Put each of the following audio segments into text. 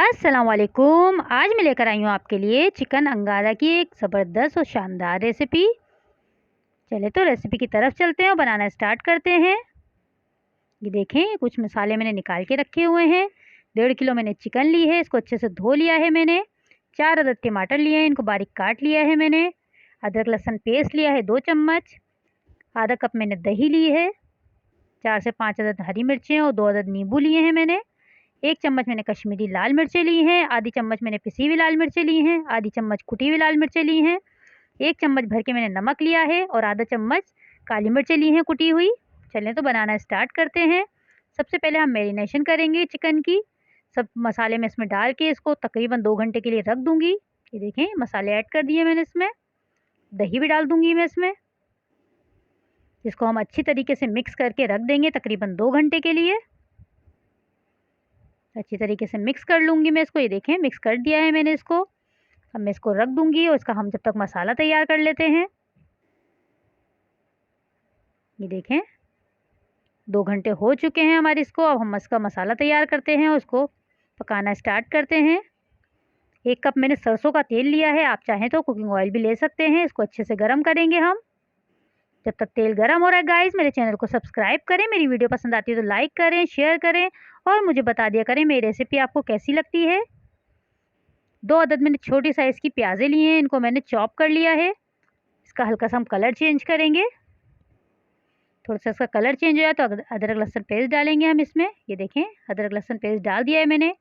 अस्सलाम वालेकुम। आज मैं लेकर आई हूँ आपके लिए चिकन अंगारा की एक ज़बरदस्त और शानदार रेसिपी। चले तो रेसिपी की तरफ चलते हैं और बनाना स्टार्ट करते हैं। ये देखें, कुछ मसाले मैंने निकाल के रखे हुए हैं। 1.5 किलो मैंने चिकन ली है, इसको अच्छे से धो लिया है मैंने। 4 अदद टमाटर लिए हैं, इनको बारीक काट लिया है मैंने। अदरक लहसुन पेस्ट लिया है 2 चम्मच। आधा कप मैंने दही ली है। 4 से 5 अदद हरी मिर्चें और 2 अदद नींबू लिए हैं मैंने। 1 चम्मच मैंने कश्मीरी लाल मिर्चें ली हैं, आधी चम्मच मैंने पिसी हुई लाल मिर्चें ली हैं, आधी चम्मच कुटी हुई लाल मिर्चें ली हैं, 1 चम्मच भर के मैंने नमक लिया है और आधा चम्मच काली मिर्चें ली हैं कुटी हुई। चलें तो बनाना स्टार्ट करते हैं। सबसे पहले हम मैरिनेशन करेंगे चिकन की। सब मसाले मैं इसमें डाल के इसको तकरीबन 2 घंटे के लिए रख दूँगी। ये देखें, मसाले ऐड कर दिए मैंने इसमें। दही भी डाल दूँगी मैं इसमें। इसको हम अच्छी तरीके से मिक्स करके रख देंगे तकरीबन 2 घंटे के लिए। अच्छी तरीके से मिक्स कर लूँगी मैं इसको। ये देखें, मिक्स कर दिया है मैंने इसको। अब मैं इसको रख दूँगी और इसका हम जब तक मसाला तैयार कर लेते हैं। ये देखें, 2 घंटे हो चुके हैं हमारे इसको। अब हम इसका मसाला तैयार करते हैं और उसको पकाना स्टार्ट करते हैं। 1 कप मैंने सरसों का तेल लिया है, आप चाहें तो कुकिंग ऑयल भी ले सकते हैं। इसको अच्छे से गर्म करेंगे हम। जब तक तेल गर्म हो रहा है गाइस, मेरे चैनल को सब्सक्राइब करें। मेरी वीडियो पसंद आती है तो लाइक करें, शेयर करें और मुझे बता दिया करें मेरी रेसिपी आपको कैसी लगती है। 2 अदद मैंने छोटी साइज़ की प्याज़ें ली हैं, इनको मैंने चॉप कर लिया है। इसका हल्का सा हम कलर चेंज करेंगे। थोड़ा सा इसका कलर चेंज हो जाए तो अदरक लहसुन पेस्ट डालेंगे हम इसमें। ये देखें, अदरक लहसुन पेस्ट डाल दिया है मैंने।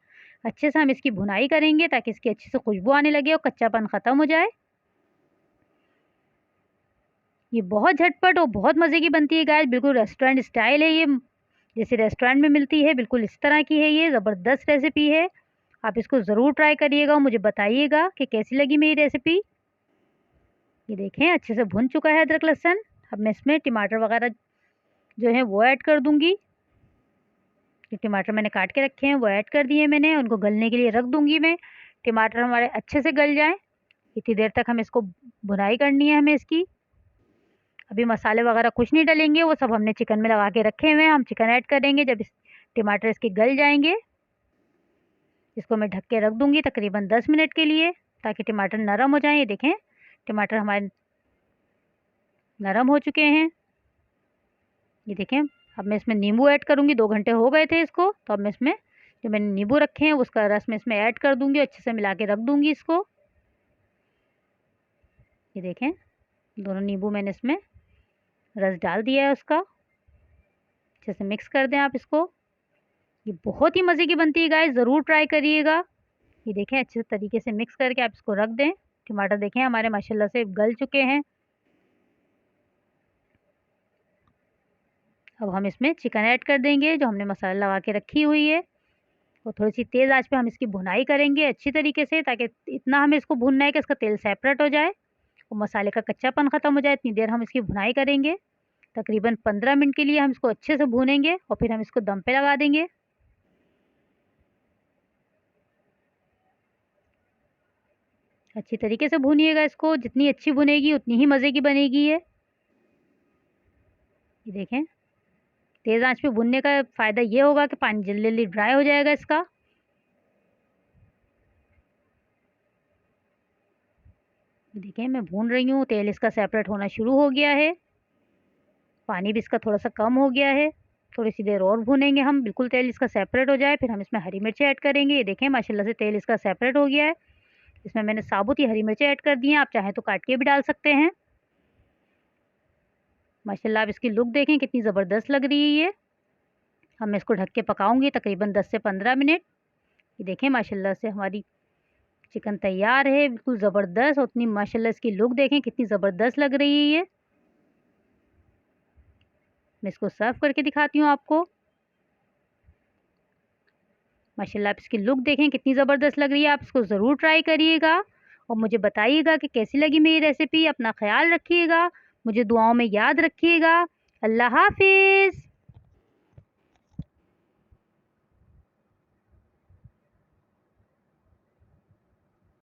अच्छे से हम इसकी भुनाई करेंगे ताकि इसकी अच्छे से खुशबू आने लगे और कच्चापन ख़त्म हो जाए। ये बहुत झटपट और बहुत मज़े की बनती है गाइस, बिल्कुल रेस्टोरेंट स्टाइल है ये। जैसे रेस्टोरेंट में मिलती है बिल्कुल इस तरह की है ये। ज़बरदस्त रेसिपी है, आप इसको ज़रूर ट्राई करिएगा और मुझे बताइएगा कि कैसी लगी मेरी रेसिपी। ये देखें, अच्छे से भुन चुका है अदरक लहसुन। अब मैं इसमें टमाटर वगैरह जो है वो ऐड कर दूँगी। ये टमाटर मैंने काट के रखे हैं वो ऐड कर दिए मैंने, उनको गलने के लिए रख दूँगी मैं। टमाटर हमारे अच्छे से गल जाएँ, इतनी देर तक हम इसको भुनाई करनी है हमें इसकी। अभी मसाले वगैरह कुछ नहीं डलेंगे, वो सब हमने चिकन में लगा के रखे हुए हैं। हम चिकन ऐड करेंगे जब टमाटर इसके गल जाएंगे। इसको मैं ढक के रख दूँगी तकरीबन 10 मिनट के लिए ताकि टमाटर नरम हो जाएँ। ये देखें, टमाटर हमारे नरम हो चुके हैं। ये देखें, अब मैं इसमें नींबू ऐड करूँगी। 2 घंटे हो गए थे इसको, तो अब मैं इसमें जो मैंने नींबू रखे हैं उसका रस मैं इसमें ऐड कर दूँगी, अच्छे से मिला के रख दूँगी इसको। ये देखें, दोनों नींबू मैंने इसमें रस डाल दिया है उसका। अच्छे से मिक्स कर दें आप इसको। ये बहुत ही मज़े की बनती है गाइस, ज़रूर ट्राई करिएगा। ये देखें, अच्छे तरीके से मिक्स करके आप इसको रख दें। टमाटर देखें हमारे माशाल्लाह से गल चुके हैं। अब हम इसमें चिकन ऐड कर देंगे जो हमने मसाला लगा के रखी हुई है और थोड़ी सी तेज़ आंच पे हम इसकी भुनाई करेंगे अच्छी तरीके से, ताकि इतना हमें इसको भूनना है कि इसका तेल सेपरेट हो जाए और मसाले का कच्चापन ख़त्म हो जाए। इतनी देर हम इसकी भुनाई करेंगे। तकरीबन 15 मिनट के लिए हम इसको अच्छे से भूनेंगे और फिर हम इसको दम पे लगा देंगे। अच्छी तरीके से भूनिएगा इसको, जितनी अच्छी भुनेगी उतनी ही मज़े की बनेगी ये। ये देखें, तेज़ आंच पे भुनने का फ़ायदा ये होगा कि पानी जल्दी जल्दी ड्राई हो जाएगा इसका। देखें, मैं भून रही हूँ, तेल इसका सेपरेट होना शुरू हो गया है। पानी भी इसका थोड़ा सा कम हो गया है। थोड़ी सी देर और भूनेंगे हम, बिल्कुल तेल इसका सेपरेट हो जाए। फिर हम इसमें हरी मिर्ची ऐड करेंगे। ये देखें, माशाल्लाह से तेल इसका सेपरेट हो गया है। इसमें मैंने साबुत ही हरी मिर्ची ऐड कर दी हैं, आप चाहें तो काट के भी डाल सकते हैं। माशाल्लाह, आप इसकी लुक देखें कितनी ज़बरदस्त लग रही है ये। अब मैं इसको ढक के पकाऊंगी तकरीबन 10 से 15 मिनट। ये देखें, माशाल्लाह से हमारी चिकन तैयार है, बिल्कुल ज़बरदस्त। उतनी माशाल्लाह इसकी लुक देखें कितनी ज़बरदस्त लग रही है ये। मैं इसको सर्व करके दिखाती हूँ आपको। माशाल्लाह, आप इसकी लुक देखें कितनी ज़बरदस्त लग रही है। आप इसको ज़रूर ट्राई करिएगा और मुझे बताइएगा कि कैसी लगी मेरी रेसिपी। अपना ख्याल रखिएगा, मुझे दुआओं में याद रखिएगा। अल्लाह हाफ़िज़।